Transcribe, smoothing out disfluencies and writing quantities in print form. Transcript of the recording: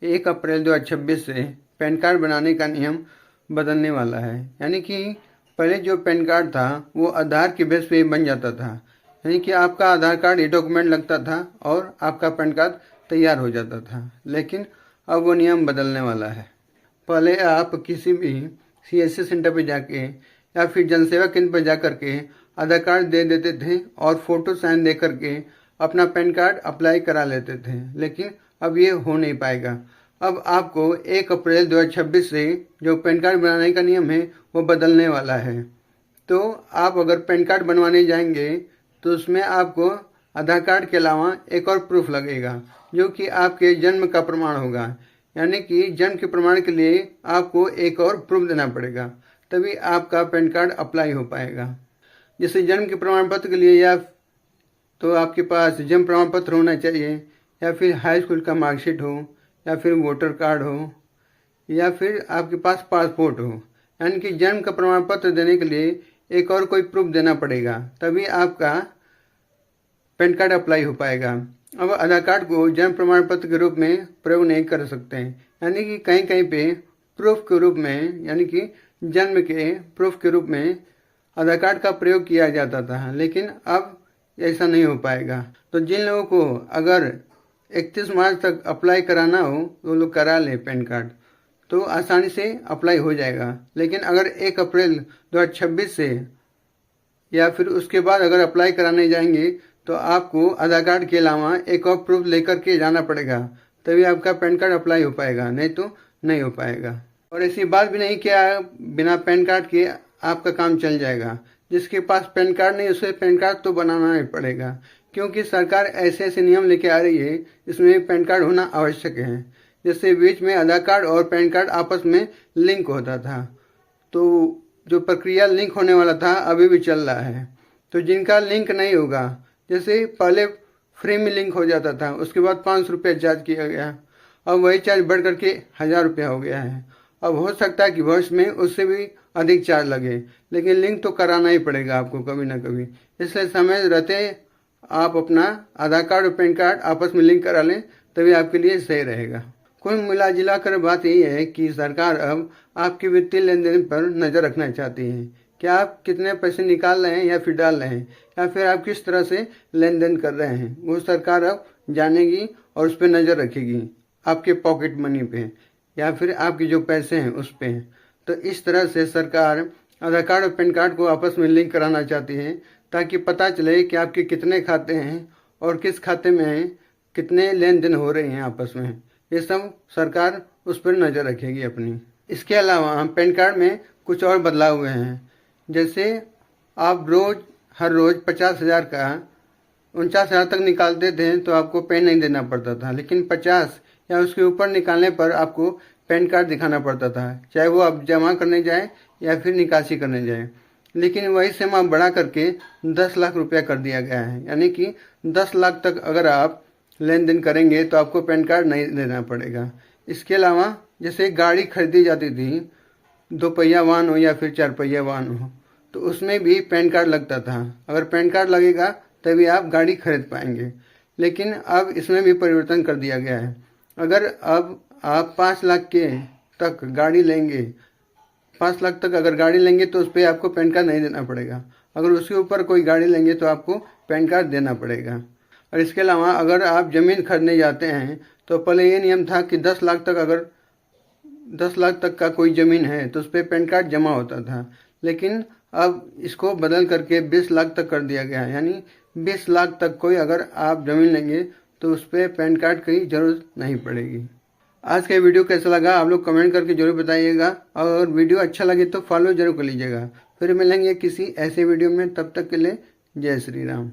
1 अप्रैल 2026 से pan card बनाने का नियम बदलने वाला है। यानी कि पहले जो पैन कार्ड था वो आधार के बेस पे बन जाता था, यानी कि आपका आधार कार्ड ये डॉक्यूमेंट लगता था और आपका पैन कार्ड तैयार हो जाता था। लेकिन अब वो नियम बदलने वाला है। पहले आप किसी भी CSC सेंटर पे जाके या फिर जनसेवा केंद्र पर जा करके आधार कार्ड दे देते थे और फोटो साइन दे करके अपना पैन कार्ड अप्लाई करा लेते थे। लेकिन अब ये हो नहीं पाएगा। अब आपको 1 अप्रैल 2026 से जो पैन कार्ड बनाने का नियम है वो बदलने वाला है। तो आप अगर पैन कार्ड बनवाने जाएंगे तो उसमें आपको आधार कार्ड के अलावा एक और प्रूफ लगेगा, जो कि आपके जन्म का प्रमाण होगा। यानी कि जन्म के प्रमाण के लिए आपको एक और प्रूफ देना पड़ेगा, तभी आपका पैन कार्ड अप्लाई हो पाएगा। जैसे जन्म के प्रमाण पत्र के लिए या तो आपके पास जन्म प्रमाण पत्र होना चाहिए, या फिर हाई स्कूल का मार्कशीट हो, या फिर वोटर कार्ड हो, या फिर आपके पास पासपोर्ट हो। यानी कि जन्म का प्रमाण पत्र देने के लिए एक और कोई प्रूफ देना पड़ेगा, तभी आपका पैन कार्ड अप्लाई हो पाएगा। अब आधार कार्ड को जन्म प्रमाण पत्र के रूप में प्रयोग नहीं कर सकते हैं। यानी कि कहीं कहीं पे प्रूफ के रूप में, यानी कि जन्म के प्रूफ के रूप में आधार कार्ड का प्रयोग किया जाता था, लेकिन अब ऐसा नहीं हो पाएगा। तो जिन लोगों को अगर 31 मार्च तक अप्लाई कराना हो वो लोग करा लें पैन कार्ड, तो आसानी से अप्लाई हो जाएगा। लेकिन अगर 1 अप्रैल 2026 से या फिर उसके बाद अगर अप्लाई कराने जाएंगे तो आपको आधार कार्ड के अलावा एक और प्रूफ लेकर के जाना पड़ेगा, तभी आपका पैन कार्ड अप्लाई हो पाएगा, नहीं तो नहीं हो पाएगा। और ऐसी बात भी नहीं कि बिना पैन कार्ड के आपका काम चल जाएगा। जिसके पास पैन कार्ड नहीं उसे पैन कार्ड तो बनाना ही पड़ेगा, क्योंकि सरकार ऐसे ऐसे नियम लेके आ रही है इसमें पैन कार्ड होना आवश्यक है। जैसे बीच में आधार कार्ड और पैन कार्ड आपस में लिंक होता था, तो जो प्रक्रिया लिंक होने वाला था अभी भी चल रहा है। तो जिनका लिंक नहीं होगा, जैसे पहले फ्री में लिंक हो जाता था, उसके बाद 500 रुपये चार्ज किया गया, अब वही चार्ज बढ़ करके 1000 रुपया हो गया है। अब हो सकता है कि भविष्य में उससे भी अधिक चार्ज लगे, लेकिन लिंक तो कराना ही पड़ेगा आपको कभी ना कभी। इसलिए समय रहते आप अपना आधार कार्ड और पैन कार्ड आपस में लिंक करा लें, तभी आपके लिए सही रहेगा। कुल मिला जुला कर बात यही है कि सरकार अब आपके वित्तीय लेन देन पर नज़र रखना चाहती है कि आप कितने पैसे निकाल रहे हैं या फिर डाल रहे हैं, या फिर आप किस तरह से लेन देन कर रहे हैं, वो सरकार अब जानेगी और उस पर नज़र रखेगी, आपके पॉकेट मनी पे या फिर आपके जो पैसे हैं उस पर। तो इस तरह से सरकार आधार कार्ड और पैन कार्ड को आपस में लिंक कराना चाहती है, ताकि पता चले कि आपके कितने खाते हैं और किस खाते में कितने लेन देन हो रहे हैं आपस में। ये सब सरकार उस पर नज़र रखेगी अपनी। इसके अलावा पैन कार्ड में कुछ और बदलाव हुए हैं। जैसे आप हर रोज़ 50,000 का 49,000 तक निकालते थे तो आपको पैन नहीं देना पड़ता था, लेकिन 50 या उसके ऊपर निकालने पर आपको पैन कार्ड दिखाना पड़ता था, चाहे वो आप जमा करने जाएं या फिर निकासी करने जाएं। लेकिन वही सीमा बढ़ा करके 10 लाख रुपया कर दिया गया है। यानी कि 10 लाख तक अगर आप लेन देन करेंगे तो आपको पैन कार्ड नहीं देना पड़ेगा। इसके अलावा जैसे गाड़ी खरीदी जाती थी, 2 पहिया वाहन हो या फिर 4 पहिया वाहन हो, तो उसमें भी पैन कार्ड लगता था। अगर पैन कार्ड लगेगा तभी आप गाड़ी खरीद पाएंगे। लेकिन अब इसमें भी परिवर्तन कर दिया गया है। अगर अब आप 5 लाख के तक गाड़ी लेंगे, 5 लाख तक अगर गाड़ी लेंगे तो उस पर आपको पैन कार्ड नहीं देना पड़ेगा। अगर उसके ऊपर कोई गाड़ी लेंगे तो आपको पैन कार्ड देना पड़ेगा। और इसके अलावा अगर आप ज़मीन खरीदने जाते हैं तो पहले ये नियम था कि 10 लाख तक अगर 10 लाख तक का कोई ज़मीन है तो उस पर पैन कार्ड जमा होता था, लेकिन अब इसको बदल करके 20 लाख तक कर दिया गया है। यानी 20 लाख तक कोई अगर आप ज़मीन लेंगे तो उस पर पैन कार्ड की ज़रूरत नहीं पड़ेगी। आज का वीडियो कैसा लगा आप लोग कमेंट करके जरूर बताइएगा, और वीडियो अच्छा लगे तो फॉलो जरूर कर लीजिएगा। फिर मिलेंगे किसी ऐसे वीडियो में, तब तक के लिए जय श्री राम।